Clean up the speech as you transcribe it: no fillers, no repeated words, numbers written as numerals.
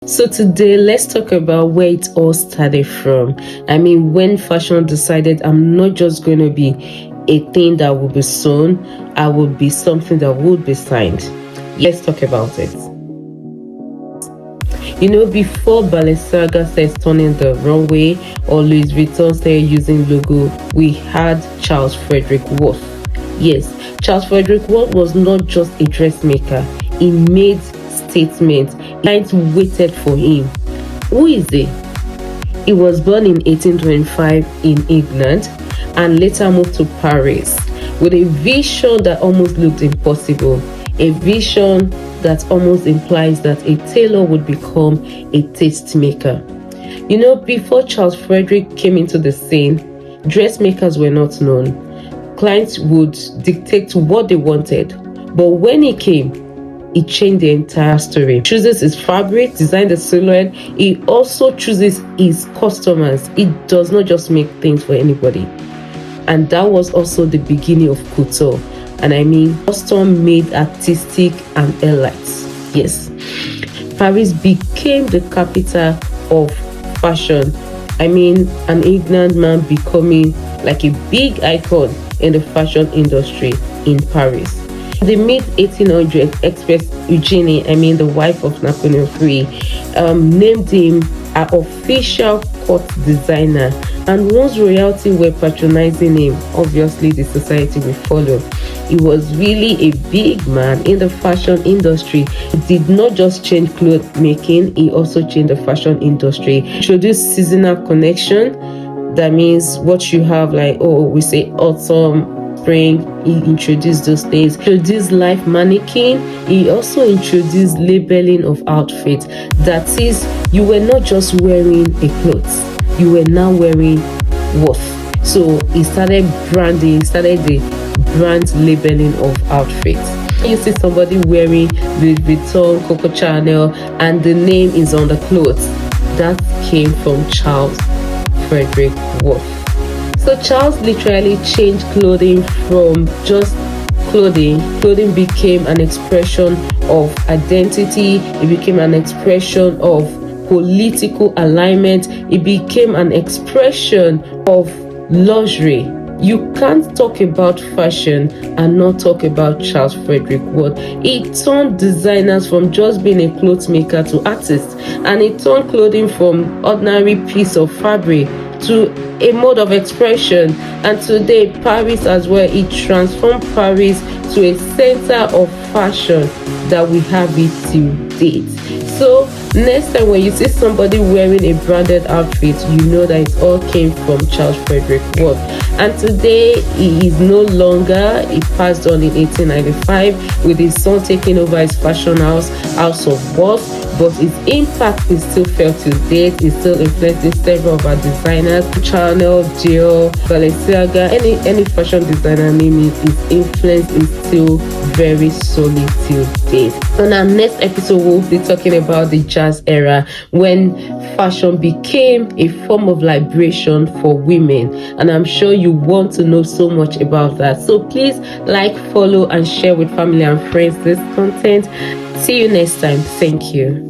So today, let's talk about where it all started from. I mean, when fashion decided I'm not just going to be a thing that will be sewn, I will be something that would be signed. Let's talk about it. Before Balenciaga started turning the runway or Louis Vuitton started using logo, we had Charles Frederick Worth. Yes, Charles Frederick Worth was not just a dressmaker. He made statements. Clients waited for him. Who is he? He was born in 1825 in England and later moved to Paris with a vision that almost looked impossible. A vision that almost implies that a tailor would become a tastemaker. Before Charles Frederick came into the scene, dressmakers were not known. Clients would dictate what they wanted. But when he came, he changed the entire story. He chooses his fabric, designs the silhouette. He also chooses his customers. He does not just make things for anybody. And that was also the beginning of Couture. And I mean custom-made, artistic, and elites. Yes. Paris became the capital of fashion. I mean, an England man becoming like a big icon in the fashion industry in Paris. In the mid-1800s, Empress Eugenie, the wife of Napoleon III, named him an official court designer. And once royalty were patronizing him, obviously the society will follow. He was really a big man in the fashion industry. He did not just change clothes making, he also changed the fashion industry. Introduced seasonal connection. That means what you have, like, we say autumn, spring. He introduced those things. Introduced life mannequin. He also introduced labeling of outfits. That is, you were not just wearing a clothes, you were now wearing Worth. So he started branding, started the brand labeling of outfits. You see somebody wearing Louis Vuitton, Coco Chanel, and the name is on the clothes. That came from Charles Frederick Worth. So Charles literally changed clothing from just clothing. Clothing became an expression of identity. It became an expression of political alignment. It became an expression of luxury. You can't talk about fashion and not talk about Charles Frederick Worth. He turned designers from just being a clothes maker to artists, and he turned clothing from ordinary piece of fabric to a mode of expression. And today, Paris as well, it transformed Paris to a center of fashion that we have it till date. So next time when you see somebody wearing a branded outfit, you know that it all came from Charles Frederick Worth. And today he is no longer. He passed on in 1895 with his son taking over his fashion house of Worth. But his impact is still felt to date. It's still influencing several of our designers. Chanel, Dior, Balenciaga, any fashion designer name it, his influence is still very solid till date. On our next episode, we'll be talking about the jazz era, when fashion became a form of liberation for women. And I'm sure you want to know so much about that. So please like, follow, and share with family and friends this content. See you next time. Thank you.